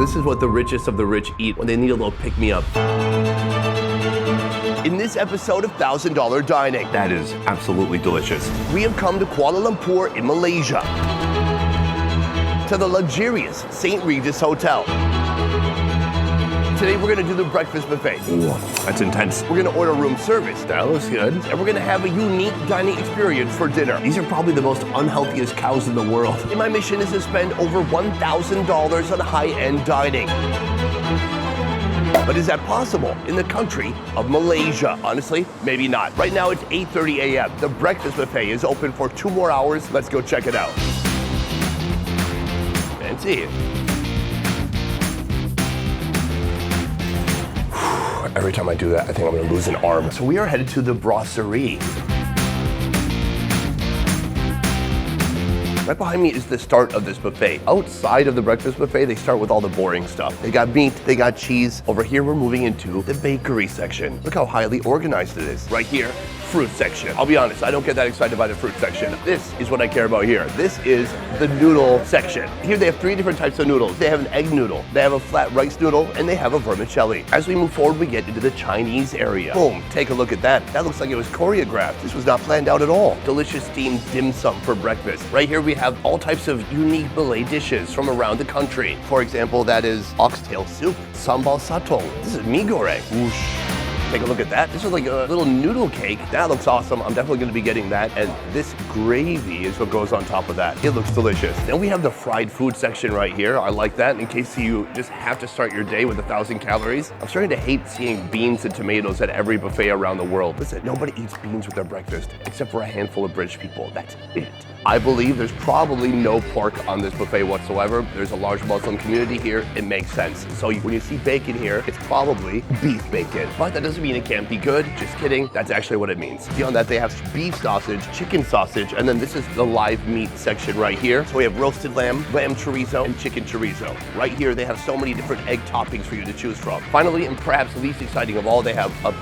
This is what the richest of the rich eat when they need a little pick-me-up. In this episode of $1,000 Dining, that is absolutely delicious. We have come to Kuala Lumpur in Malaysia, to the luxurious St. Regis Hotel. Today we're gonna do the breakfast buffet. Ooh, that's intense. We're gonna order room service. That looks good. And we're gonna have a unique dining experience for dinner. These are probably the most unhealthiest cows in the world. And my mission is to spend over $1,000 on high-end dining. But is that possible in the country of Malaysia? Honestly, maybe not. Right now it's 8:30 a.m. The breakfast buffet is open for 2 more hours. Let's go check it out. Fancy. Every time I do that, I think I'm gonna lose an arm. So we are headed to the brasserie. Right behind me is the start of this buffet. Outside of the breakfast buffet, they start with all the boring stuff. They got meat, they got cheese. Over here, we're moving into the bakery section. Look how highly organized it is. Right here, fruit section. I'll be honest, I don't get that excited by the fruit section. This is what I care about here. This is the noodle section. Here they have 3 different types of noodles. They have an egg noodle, they have a flat rice noodle, and they have a vermicelli. As we move forward, we get into the Chinese area. Boom, take a look at that. That looks like it was choreographed. This was not planned out at all. Delicious steamed dim sum for breakfast. Right here we have all types of unique Malay dishes from around the country. For example, that is oxtail soup, sambal satong. This is mee goreng. Whoosh. Take a look at that. This is like a little noodle cake. That looks awesome. I'm definitely gonna be getting that. And this gravy is what goes on top of that. It looks delicious. Then we have the fried food section right here. I like that in case you just have to start your day with 1,000 calories. I'm starting to hate seeing beans and tomatoes at every buffet around the world. Listen, nobody eats beans with their breakfast except for a handful of British people. That's it. I believe there's probably no pork on this buffet whatsoever. There's a large Muslim community here. It makes sense. So when you see bacon here, it's probably beef bacon. But that doesn't mean it can't be good. Just kidding. That's actually what it means. Beyond that, they have beef sausage, chicken sausage, and then this is the live meat section right here. So we have roasted lamb, lamb chorizo, and chicken chorizo. Right here, they have so many different egg toppings for you to choose from. Finally, and perhaps the least exciting of all, they have a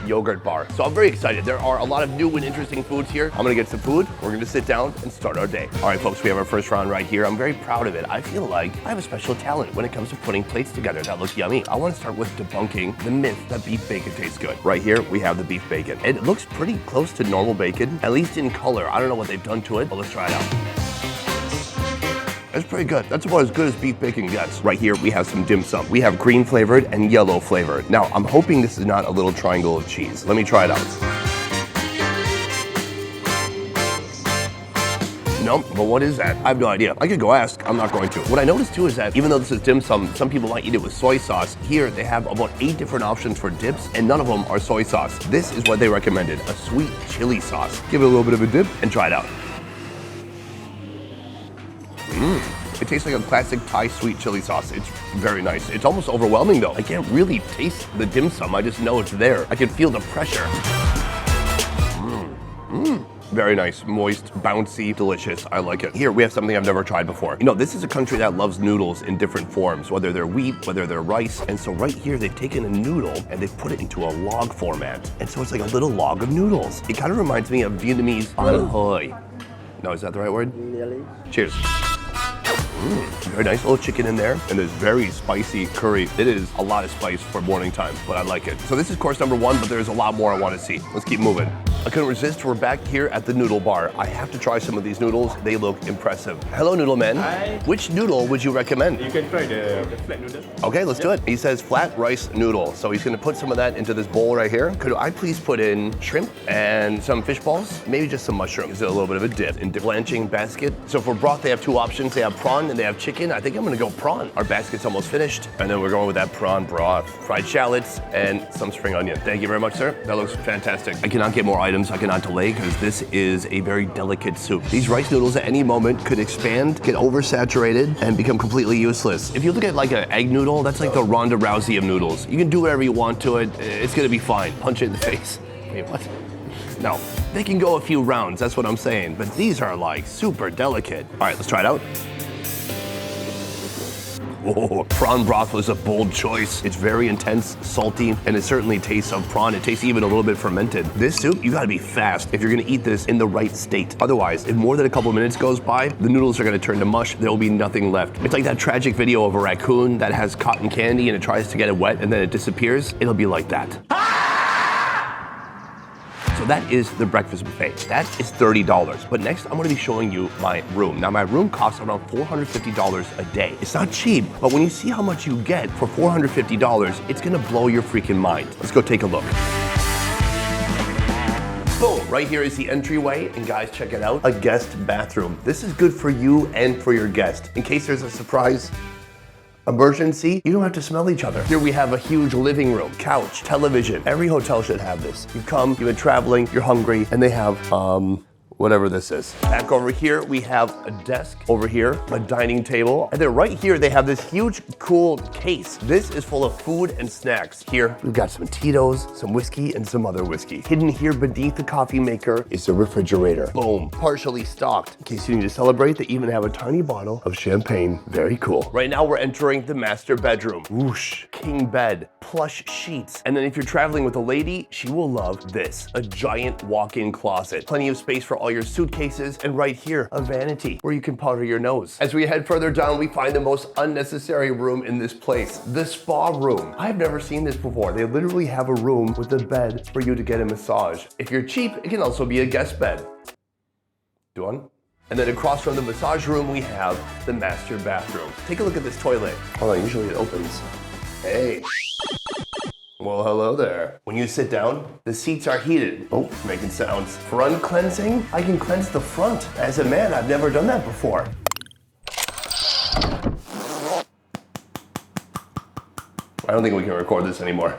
yogurt bar. So I'm very excited. There are a lot of new and interesting foods here. I'm gonna get some food. We're gonna sit down and start our day. All right, folks, we have our first round right here. I'm very proud of it. I feel like I have a special talent when it comes to putting plates together that look yummy. I wanna start with debunking the myth that beef bacon tastes good. Right here, we have the beef bacon. It looks pretty close to normal bacon, at least in color. I don't know what they've done to it, but let's try it out. It's pretty good. That's about as good as beef bacon gets. Right here, we have some dim sum. We have green flavored and yellow flavored. Now, I'm hoping this is not a little triangle of cheese. Let me try it out. No, but what is that? I have no idea. I could go ask, I'm not going to. What I noticed too is that even though this is dim sum, some people might eat it with soy sauce. Here, they have about 8 different options for dips, and none of them are soy sauce. This is what they recommended, a sweet chili sauce. Give it a little bit of a dip and try it out. It tastes like a classic Thai sweet chili sauce. It's very nice. It's almost overwhelming though. I can't really taste the dim sum. I just know it's there. I can feel the pressure. Very nice, moist, bouncy, delicious. I like it. Here, we have something I've never tried before. You know, this is a country that loves noodles in different forms, whether they're wheat, whether they're rice. And so right here, they've taken a noodle and they've put it into a log format. And so it's like a little log of noodles. It kind of reminds me of Vietnamese ăn hoi. No, is that the right word? Really? Cheers. Very nice little chicken in there, and there's very spicy curry. It is a lot of spice for morning time, but I like it. So this is course number 1, but there's a lot more I want to see. Let's keep moving. I couldn't resist. We're back here at the noodle bar. I have to try some of these noodles. They look impressive. Hello, noodle man. Hi. Which noodle would you recommend? You can try the flat noodle. Okay, let's do it. He says flat rice noodle. So he's gonna put some of that into this bowl right here. Could I please put in shrimp and some fish balls? Maybe just some mushrooms. A little bit of a dip in blanching basket. So for broth, they have 2 options. They have prawn and they have chicken. I think I'm gonna go prawn. Our basket's almost finished. And then we're going with that prawn broth, fried shallots, and some spring onion. Thank you very much, sir. That looks fantastic. I cannot get more items. I cannot delay because this is a very delicate soup. These rice noodles at any moment could expand, get oversaturated, and become completely useless. If you look at like an egg noodle, that's like the Ronda Rousey of noodles. You can do whatever you want to it. It's gonna be fine. Punch it in the face. Wait, what? No, they can go a few rounds, that's what I'm saying. But these are like super delicate. All right, let's try it out. Whoa, prawn broth was a bold choice. It's very intense, salty, and it certainly tastes of prawn. It tastes even a little bit fermented. This soup, you gotta be fast if you're gonna eat this in the right state. Otherwise, if more than a couple of minutes goes by, the noodles are gonna turn to mush. There will be nothing left. It's like that tragic video of a raccoon that has cotton candy and it tries to get it wet and then it disappears. It'll be like that. So that is the breakfast buffet. That is $30. But next, I'm gonna be showing you my room. Now, my room costs around $450 a day. It's not cheap, but when you see how much you get for $450, it's gonna blow your freaking mind. Let's go take a look. Boom, right here is the entryway, and guys, check it out, a guest bathroom. This is good for you and for your guest. In case there's a surprise emergency, you don't have to smell each other. Here we have a huge living room, couch, television. Every hotel should have this. You come, you've been traveling, you're hungry, and they have, whatever this is. Back over here, we have a desk. Over here, a dining table. And then right here, they have this huge, cool case. This is full of food and snacks. Here, we've got some Tito's, some whiskey, and some other whiskey. Hidden here beneath the coffee maker is the refrigerator. Boom, partially stocked. In case you need to celebrate, they even have a tiny bottle of champagne. Very cool. Right now, we're entering the master bedroom. Whoosh, king bed, plush sheets. And then if you're traveling with a lady, she will love this, a giant walk-in closet. Plenty of space for all your suitcases, and right here, a vanity where you can powder your nose. As we head further down, we find the most unnecessary room in this place, the spa room. I've never seen this before. They literally have a room with a bed for you to get a massage. If you're cheap, it can also be a guest bed. Tuan? And then across from the massage room, we have the master bathroom. Take a look at this toilet. Hold on, usually it opens. Hey. Well, hello there. When you sit down, the seats are heated. Oh, it's making sounds. Front cleansing? I can cleanse the front. As a man, I've never done that before. I don't think we can record this anymore.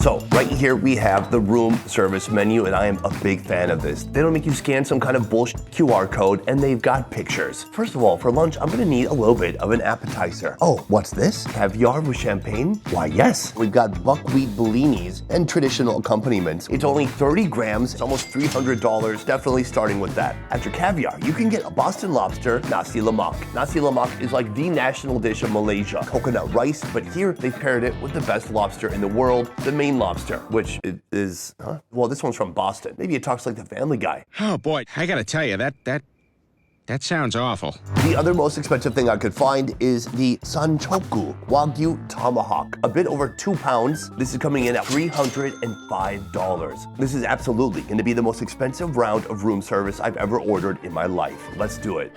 So right here we have the room service menu, and I am a big fan of this. They don't make you scan some kind of bullshit QR code, and they've got pictures. First of all, for lunch, I'm gonna need a little bit of an appetizer. Oh, what's this? Caviar with champagne? Why, yes. We've got buckwheat bellinis and traditional accompaniments. It's only 30 grams, it's almost $300, definitely starting with that. After caviar, you can get a Boston lobster, Nasi Lemak. Nasi Lemak is like the national dish of Malaysia. Coconut rice, but here they paired it with the best lobster in the world, the Maine lobster, which is, well, this one's from Boston. Maybe it talks like the Family Guy. Oh boy, I gotta tell you, that sounds awful. The other most expensive thing I could find is the Sanchoku Wagyu Tomahawk. A bit over 2 pounds. This is coming in at $305. This is absolutely gonna be the most expensive round of room service I've ever ordered in my life. Let's do it.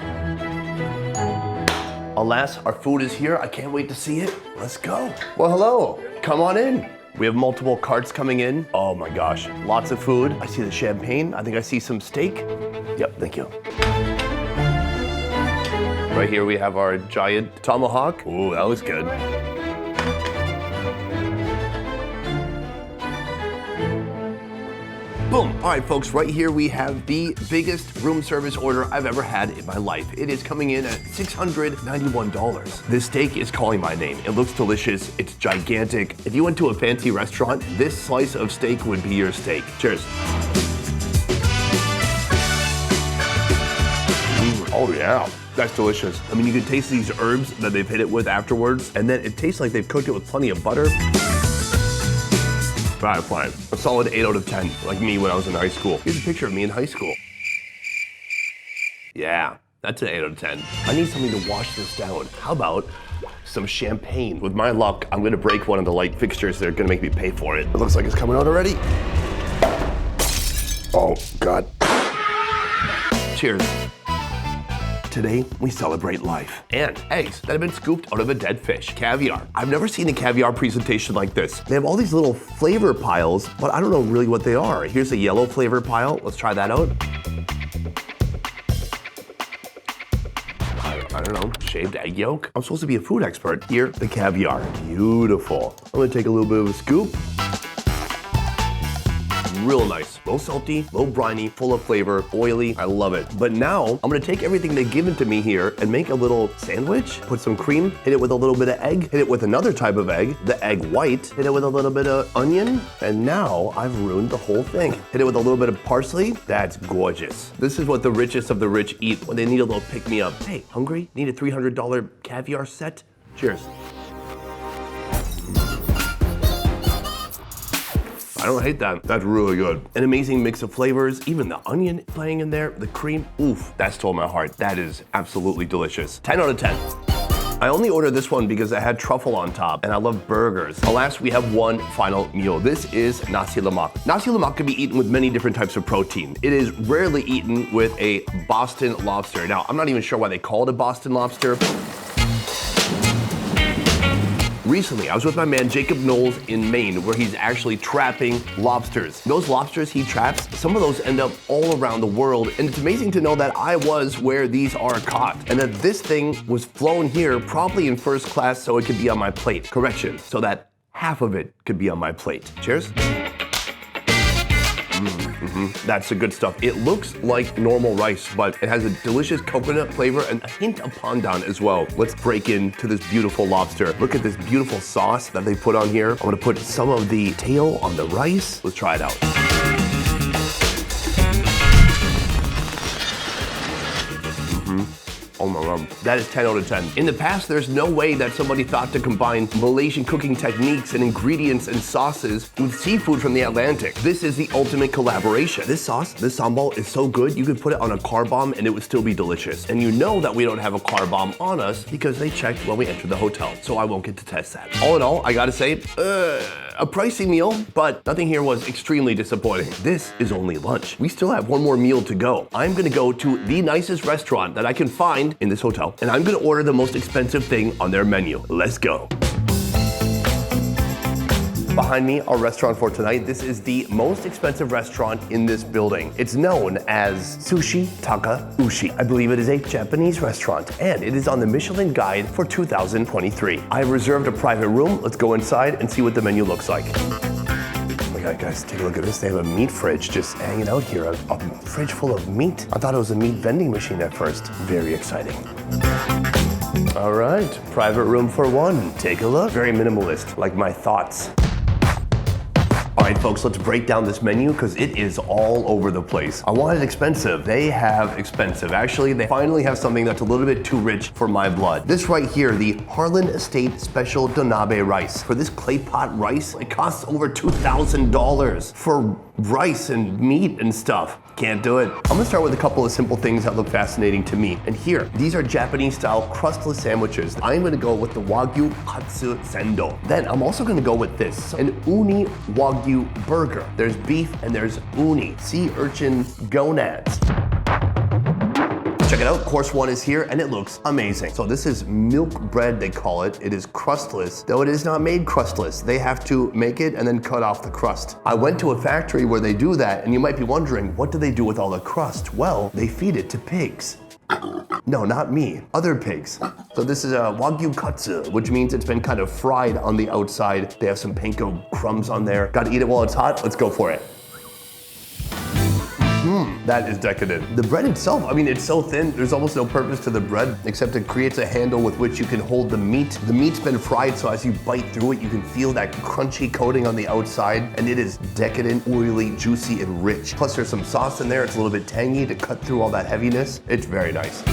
Alas, our food is here. I can't wait to see it. Let's go. Well, hello. Come on in. We have multiple carts coming in. Oh my gosh, lots of food. I see the champagne. I think I see some steak. Yep, thank you. Right here we have our giant tomahawk. Ooh, that was good. Boom. All right, folks, right here we have the biggest room service order I've ever had in my life. It is coming in at $691. This steak is calling my name. It looks delicious. It's gigantic. If you went to a fancy restaurant, this slice of steak would be your steak. Cheers. Oh, yeah. That's delicious. I mean, you can taste these herbs that they've hit it with afterwards, and then it tastes like they've cooked it with plenty of butter. All right, fine. A solid 8 out of 10, like me when I was in high school. Here's a picture of me in high school. Yeah, that's an 8 out of 10. I need something to wash this down. How about some champagne? With my luck, I'm gonna break one of the light fixtures that are gonna make me pay for it. It looks like it's coming out already. Oh, God. Cheers. Today, we celebrate life. And eggs that have been scooped out of a dead fish. Caviar. I've never seen a caviar presentation like this. They have all these little flavor piles, but I don't know really what they are. Here's a yellow flavor pile. Let's try that out. I don't know, shaved egg yolk? I'm supposed to be a food expert. Here, the caviar. Beautiful. I'm gonna take a little bit of a scoop. Real nice. Low salty, low briny, full of flavor, oily. I love it. But now I'm gonna take everything they've given to me here and make a little sandwich, put some cream, hit it with a little bit of egg, hit it with another type of egg, the egg white, hit it with a little bit of onion, and now I've ruined the whole thing. Hit it with a little bit of parsley. That's gorgeous. This is what the richest of the rich eat when they need a little pick-me-up. Hey, hungry? Need a $300 caviar set? Cheers. I don't hate that. That's really good. An amazing mix of flavors, even the onion playing in there, the cream, oof, that stole my heart. That is absolutely delicious. 10 out of 10. I only ordered this one because it had truffle on top, and I love burgers. Alas, we have one final meal. This is Nasi Lemak. Nasi Lemak can be eaten with many different types of protein. It is rarely eaten with a Boston lobster. Now, I'm not even sure why they call it a Boston lobster. Recently, I was with my man Jacob Knowles in Maine, where he's actually trapping lobsters. Those lobsters he traps, some of those end up all around the world, and it's amazing to know that I was where these are caught, and that this thing was flown here, probably in first class, so it could be on my plate. Correction, so that half of it could be on my plate. Cheers. That's the good stuff. It looks like normal rice, but it has a delicious coconut flavor and a hint of pandan as well. Let's break into this beautiful lobster. Look at this beautiful sauce that they put on here. I'm gonna put some of the tail on the rice. Let's try it out. Oh my God, that is 10 out of 10. In the past, there's no way that somebody thought to combine Malaysian cooking techniques and ingredients and sauces with seafood from the Atlantic. This is the ultimate collaboration. This sauce, this sambal is so good, you could put it on a car bomb and it would still be delicious. And you know that we don't have a car bomb on us because they checked when we entered the hotel, so I won't get to test that. All in all, I gotta say, a pricey meal, but nothing here was extremely disappointing. This is only lunch. We still have one more meal to go. I'm gonna go to the nicest restaurant that I can find in this hotel, and I'm gonna order the most expensive thing on their menu. Let's go. Behind me, our restaurant for tonight. This is the most expensive restaurant in this building. It's known as Sushi Takashi. I believe it is a Japanese restaurant, and it is on the Michelin Guide for 2023. I reserved a private room. Let's go inside and see what the menu looks like. Oh my God, guys, take a look at this. They have a meat fridge just hanging out here. A fridge full of meat. I thought it was a meat vending machine at first. Very exciting. All right, private room for one. Take a look. Very minimalist, like my thoughts. All right, folks, let's break down this menu because it is all over the place. I wanted expensive. They have expensive. Actually, they finally have something that's a little bit too rich for my blood. This right here, the Harlan Estate Special Donabe rice. For this clay pot rice, it costs over $2,000 for rice and meat and stuff. Can't do it. I'm gonna start with a couple of simple things that look fascinating to me. And here, these are Japanese-style crustless sandwiches. I'm gonna go with the Wagyu Katsu Sendo. Then I'm also gonna go with this, an Uni Wagyu burger. There's beef and there's uni, sea urchin gonads. Check it out, course one is here and it looks amazing. So this is milk bread, they call it. It is crustless, though it is not made crustless. They have to make it and then cut off the crust. I went to a factory where they do that, and you might be wondering, what do they do with all the crust? Well, they feed it to pigs. No, not me, other pigs. So this is a Wagyu Katsu, which means it's been kind of fried on the outside. They have some panko crumbs on there. Gotta eat it while it's hot, let's go for it. That is decadent. The bread itself, I mean, it's so thin, there's almost no purpose to the bread, except it creates a handle with which you can hold the meat. The meat's been fried, so as you bite through it, you can feel that crunchy coating on the outside, and it is decadent, oily, juicy, and rich. Plus there's some sauce in there, it's a little bit tangy to cut through all that heaviness. It's very nice.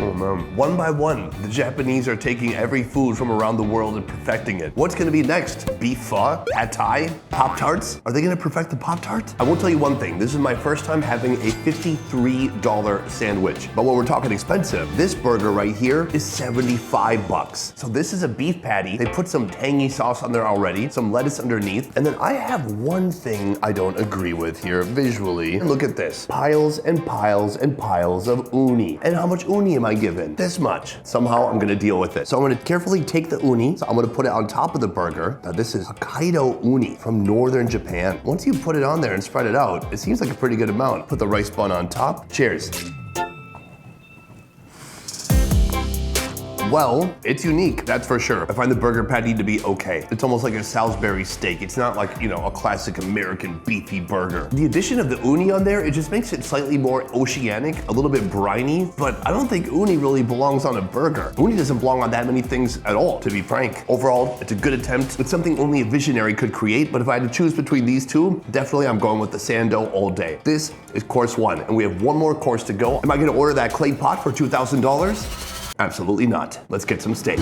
Oh man. One by one, the Japanese are taking every food from around the world and perfecting it. What's gonna be next? Beef pho? Pad Thai? Pop-Tarts? Are they gonna perfect the Pop-Tart? I will tell you one thing, this is my first time having a $53 sandwich. But when we're talking expensive, this burger right here is 75 bucks. So this is a beef patty. They put some tangy sauce on there already, some lettuce underneath, and then I have one thing I don't agree with here visually. Look at this, piles and piles and piles of uni. And how much uni am I given? This much. Somehow I'm gonna deal with it. So I'm gonna carefully take the uni, so I'm gonna put it on top of the burger. Now this is Hokkaido uni from northern Japan. Once you put it on there and spread it out, it seems like a pretty good amount. Put the rice bun on top. Cheers. Well, it's unique, that's for sure. I find the burger patty to be okay. It's almost like a Salisbury steak. It's not like, you know, a classic American beefy burger. The addition of the uni on there, it just makes it slightly more oceanic, a little bit briny, but I don't think uni really belongs on a burger. Uni doesn't belong on that many things at all, to be frank. Overall, it's a good attempt. It's something only a visionary could create, but if I had to choose between these two, definitely I'm going with the Sando all day. This is course one, and we have one more course to go. Am I gonna order that clay pot for $2,000? Absolutely not. Let's get some steak.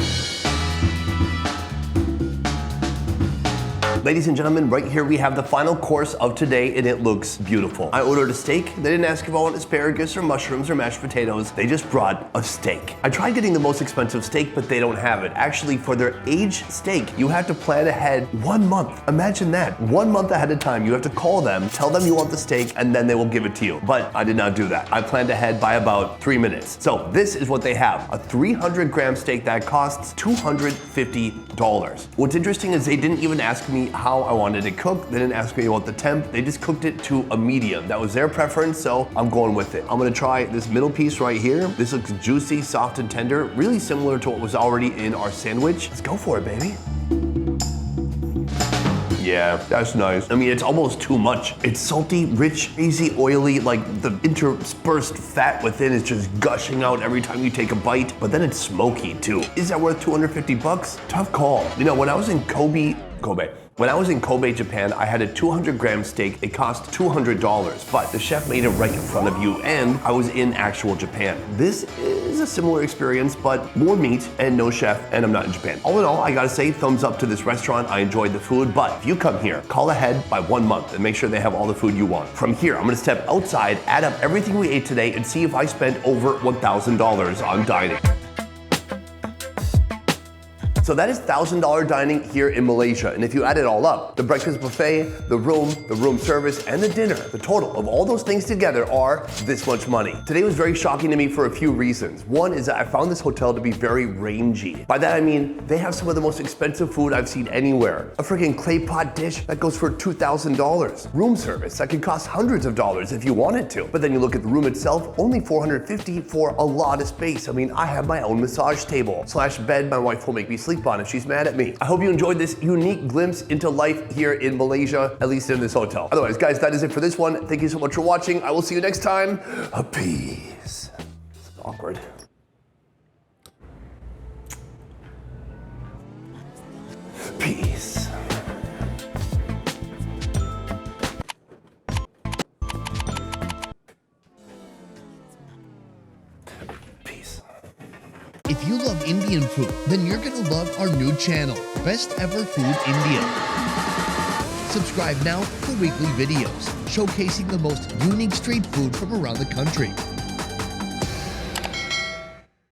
Ladies and gentlemen, right here we have the final course of today and it looks beautiful. I ordered a steak. They didn't ask if I want asparagus or mushrooms or mashed potatoes. They just brought a steak. I tried getting the most expensive steak, but they don't have it. Actually, for their aged steak, you have to plan ahead 1 month. Imagine that. 1 month ahead of time, you have to call them, tell them you want the steak, and then they will give it to you. But I did not do that. I planned ahead by about 3 minutes. So this is what they have. A 300-gram steak that costs $250. What's interesting is they didn't even ask me how I wanted it cooked. They didn't ask me about the temp. They just cooked it to a medium. That was their preference, so I'm going with it. I'm gonna try this middle piece right here. This looks juicy, soft, and tender, really similar to what was already in our sandwich. Let's go for it, baby. Yeah, that's nice. I mean, it's almost too much. It's salty, rich, crazy, oily, like the interspersed fat within is just gushing out every time you take a bite, but then it's smoky too. Is that worth 250 bucks? Tough call. You know, when I was in When I was in Kobe, Japan, I had a 200-gram steak. It cost $200, but the chef made it right in front of you, and I was in actual Japan. This is a similar experience, but more meat and no chef, and I'm not in Japan. All in all, I gotta say, thumbs up to this restaurant. I enjoyed the food, but if you come here, call ahead by 1 month and make sure they have all the food you want. From here, I'm gonna step outside, add up everything we ate today, and see if I spent over $1,000 on dining. So that is $1,000 dining here in Malaysia. And if you add it all up, the breakfast buffet, the room service, and the dinner, the total of all those things together are this much money. Today was very shocking to me for a few reasons. One is that I found this hotel to be very rangy. By that I mean, they have some of the most expensive food I've seen anywhere. A freaking clay pot dish that goes for $2,000. Room service that could cost hundreds of dollars if you wanted to. But then you look at the room itself, only $450 for a lot of space. I mean, I have my own massage table / bed my wife will make me sleep on if she's mad at me. I hope you enjoyed this unique glimpse into life here in Malaysia, at least in this hotel. Otherwise, guys, that is it for this one. Thank you so much for watching. I will see you next time. Peace. It's awkward. Peace. If you love Indian food, then you're gonna love our new channel, Best Ever Food India. Subscribe now for weekly videos showcasing the most unique street food from around the country.